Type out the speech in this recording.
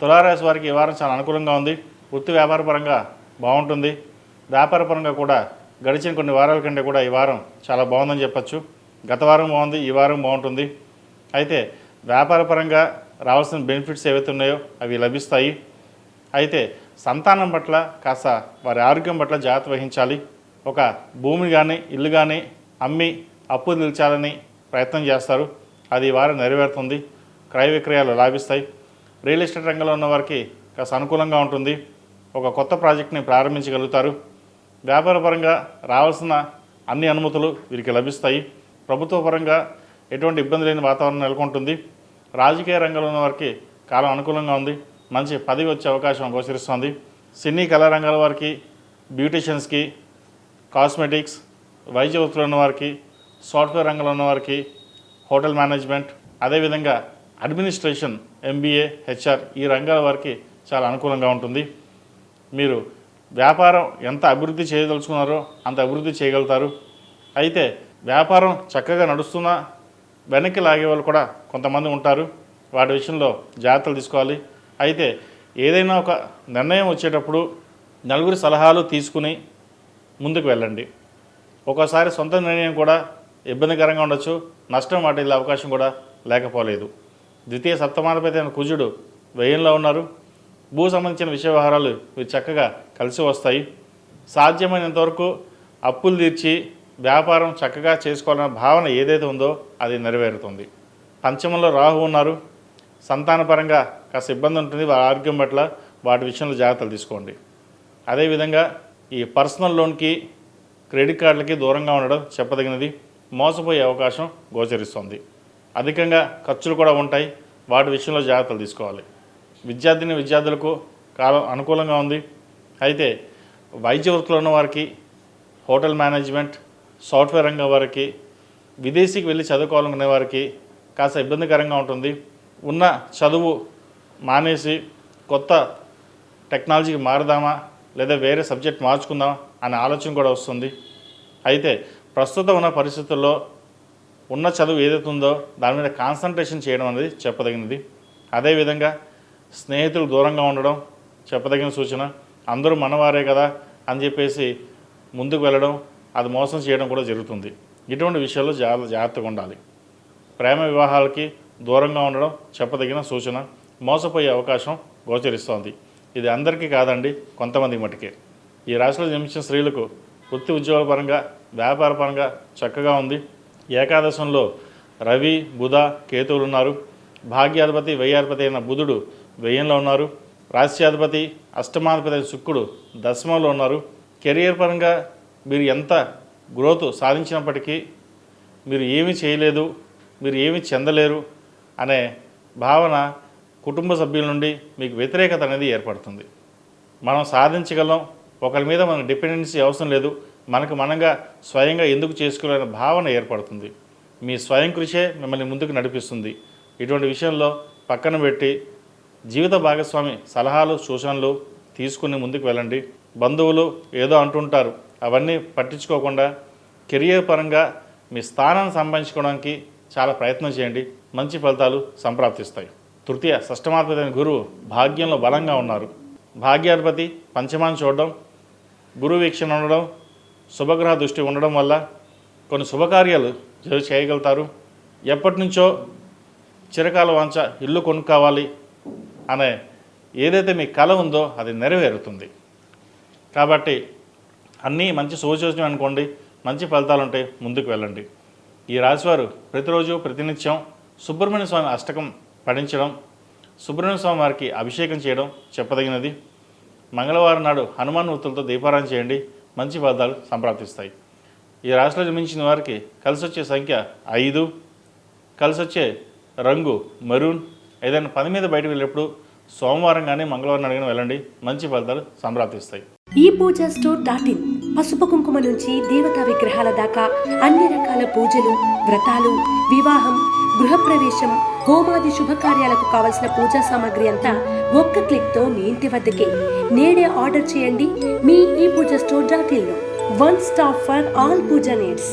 తులారాశి వారికి ఈ వారం చాలా అనుకూలంగా ఉంది. వృత్తి వ్యాపార పరంగా బాగుంటుంది. వ్యాపార పరంగా కూడా గడిచిన కొన్ని వారాల కంటే కూడా ఈ వారం చాలా బాగుందని చెప్పచ్చు. గత వారం బాగుంది, ఈ వారం బాగుంటుంది. అయితే వ్యాపార పరంగా రావాల్సిన బెనిఫిట్స్ ఏవైతే ఉన్నాయో అవి లభిస్తాయి. అయితే సంతానం పట్ల కాస్త వారి ఆరోగ్యం పట్ల జాగ్రత్త వహించాలి. ఒక భూమి కానీ ఇల్లు కానీ అమ్మి అప్పు తీర్చాలని ప్రయత్నం చేస్తారు. అది ఈ వారం నెరవేరుతుంది. క్రయ విక్రయాలు లాభిస్తాయి. రియల్ ఎస్టేట్ రంగంలో ఉన్న వారికి కాస్త అనుకూలంగా ఉంటుంది. ఒక కొత్త ప్రాజెక్ట్ని ప్రారంభించగలుగుతారు. వ్యాపార పరంగా రావాల్సిన అన్ని అనుమతులు వీరికి లభిస్తాయి. ప్రభుత్వ పరంగా ఎటువంటి ఇబ్బంది లేని వాతావరణం నెలకొంటుంది. రాజకీయ రంగంలో ఉన్న వారికి కాలం అనుకూలంగా ఉంది. మంచి పదవి వచ్చే అవకాశం గోచరిస్తుంది. సినీ కళా రంగాల వారికి, బ్యూటీషియన్స్కి, కాస్మెటిక్స్, వైద్య వృత్తిలో ఉన్న వారికి, సాఫ్ట్వేర్ రంగంలో ఉన్న వారికి, హోటల్ మేనేజ్మెంట్, అదేవిధంగా అడ్మినిస్ట్రేషన్, MBA, HR ఈ రంగాల వారికి చాలా అనుకూలంగా ఉంటుంది. మీరు వ్యాపారం ఎంత అభివృద్ధి చేయదలుచుకున్నారో అంత అభివృద్ధి చేయగలుగుతారు. అయితే వ్యాపారం చక్కగా నడుస్తున్నా వెనక్కి లాగే వాళ్ళు కూడా కొంతమంది ఉంటారు. వాటి విషయంలో జాగ్రత్తలు తీసుకోవాలి. అయితే ఏదైనా ఒక నిర్ణయం వచ్చేటప్పుడు నలుగురి సలహాలు తీసుకుని ముందుకు వెళ్ళండి. ఒక్కోసారి సొంత నిర్ణయం కూడా ఇబ్బందికరంగా ఉండొచ్చు. నష్టం వాటిల్లే అవకాశం కూడా లేకపోలేదు. ద్వితీయ సప్తమాధిపతి అయిన కుజుడు వ్యయంలో ఉన్నారు. భూ సంబంధించిన విషయ వ్యవహారాలు ఇవి చక్కగా కలిసి వస్తాయి. సాధ్యమైనంతవరకు అప్పులు తీర్చి వ్యాపారం చక్కగా చేసుకోవాలన్న భావన ఏదైతే ఉందో అది నెరవేరుతుంది. పంచమంలో రాహు ఉన్నారు. సంతానపరంగా కాస్త ఇబ్బంది ఉంటుంది. వారి ఆరోగ్యం పట్ల వాటి విషయంలో జాగ్రత్తలు తీసుకోండి. అదేవిధంగా ఈ పర్సనల్ లోన్కి, క్రెడిట్ కార్డులకి దూరంగా ఉండడం చెప్పదగినది. మోసపోయే అవకాశం గోచరిస్తుంది. అధికంగా ఖర్చులు కూడా ఉంటాయి. వాటి విషయంలో జాగ్రత్తలు తీసుకోవాలి. విద్యార్థులకు కాలం అనుకూలంగా ఉంది. అయితే వైద్య వృత్తిలో ఉన్న వారికి, హోటల్ మేనేజ్మెంట్, సాఫ్ట్వేర్ రంగం వారికి, విదేశీకి వెళ్ళి చదువుకోవాలనుకునే వారికి కాస్త ఇబ్బందికరంగా ఉంటుంది. ఉన్న చదువు మానేసి కొత్త టెక్నాలజీకి మారుదామా లేదా వేరే సబ్జెక్ట్ మార్చుకుందామా అనే ఆలోచన కూడా వస్తుంది. అయితే ప్రస్తుతం ఉన్న పరిస్థితుల్లో ఉన్న చదువు ఏదైతే ఉందో దాని మీద కాన్సన్ట్రేషన్ చేయడం అనేది చెప్పదగినది. అదేవిధంగా స్నేహితులు దూరంగా ఉండడం చెప్పదగిన సూచన. అందరూ మనవారే కదా అని చెప్పేసి ముందుకు వెళ్ళడం, అది మోసం చేయడం కూడా జరుగుతుంది. ఇటువంటి విషయాల్లో జాగ్రత్తగా ఉండాలి. ప్రేమ వివాహాలకి దూరంగా ఉండడం చెప్పదగిన సూచన. మోసపోయే అవకాశం గోచరిస్తోంది. ఇది అందరికీ కాదండి, కొంతమంది మటుకే. ఈ రాశిలో జన్మించిన స్త్రీలకు వృత్తి ఉద్యోగాల పరంగా, వ్యాపార పరంగా చక్కగా ఉంది. ఏకాదశంలో రవి, బుధ, కేతువులు ఉన్నారు. భాగ్యాధిపతి, వ్యయాధిపతి అయిన బుధుడు వ్యయంలో ఉన్నారు. రాశ్యాధిపతి, అష్టమాధిపతి అయిన శుక్రుడు దశమంలో ఉన్నారు. కెరియర్ పరంగా మీరు ఎంత గ్రోత్ సాధించినప్పటికీ మీరు ఏమీ చేయలేదు, మీరు ఏమీ చెందలేరు అనే భావన కుటుంబ సభ్యుల నుండి మీకు వ్యతిరేకత అనేది ఏర్పడుతుంది. మనం సాధించగలం, ఒకరి మీద మనకు డిపెండెన్సీ అవసరం లేదు, మనకు మనంగా స్వయంగా ఎందుకు చేసుకోవాలనే భావన ఏర్పడుతుంది. మీ స్వయం కృషే మిమ్మల్ని ముందుకు నడిపిస్తుంది. ఇటువంటి విషయంలో పక్కన పెట్టి జీవిత భాగస్వామి సలహాలు, సూచనలు తీసుకుని ముందుకు వెళ్ళండి. బంధువులు ఏదో అంటుంటారు, అవన్నీ పట్టించుకోకుండా కెరియర్ పరంగా మీ స్థానాన్ని సంపాదించుకోవడానికి చాలా ప్రయత్నం చేయండి. మంచి ఫలితాలు సంప్రాప్తిస్తాయి. తృతీయ షష్టమాధిపతి అయిన గురువు భాగ్యంలో బలంగా ఉన్నారు. భాగ్యాధిపతి పంచమాన్ని చూడడం, గురు వీక్షణ ఉండడం, శుభగ్రహ దృష్టి ఉండడం వల్ల కొన్ని శుభకార్యాలు చేయగలుగుతారు. ఎప్పటి నుంచో చిరకాల వాంఛ ఇల్లు కొనుక్కోవాలి అనే ఏదైతే మీ కళ ఉందో అది నెరవేరుతుంది. కాబట్టి అన్నీ మంచి సూచన అనుకోండి, మంచి ఫలితాలు ఉంటాయి. ముందుకు వెళ్ళండి. ఈ రాశివారు ప్రతిరోజు ప్రతినిత్యం సుబ్రహ్మణ్య స్వామి అష్టకం పఠించడం, సుబ్రహ్మణ్య స్వామి వారికి అభిషేకం చేయడం చెప్పదగినది. మంగళవారం నాడు హనుమాన్ వృత్తులతో దీపారాధన చేయండి. మంచి ఫలితాలు సంప్రాప్తిస్తాయి. ఈ రాశిలో జన్మించిన వారికి కలిసి వచ్చే సంఖ్య 5, కలిసి వచ్చే రంగు మెరూన్. ఏదైనా పని మీద బయటకు వెళ్ళేప్పుడు సోమవారం కానీ మంగళవారం అడిగిన వెళ్ళండి. మంచి ఫలితాలు సంప్రాప్తిస్తాయి. ePoojaStore.in పసుపు కుంకుమ నుంచి దేవతా విగ్రహాల దాకా అన్ని రకాల పూజలు, వ్రతాలు, వివాహం, గృహప్రవేశం, హోమాది శుభకార్యాలకు కావలసిన పూజా సామాగ్రి అంతా ఒక్క క్లిక్తో మీ ఇంటి వద్దకే. నేడే ఆర్డర్ చేయండి మీ ePoojaStore.in లో. One stop for all puja needs.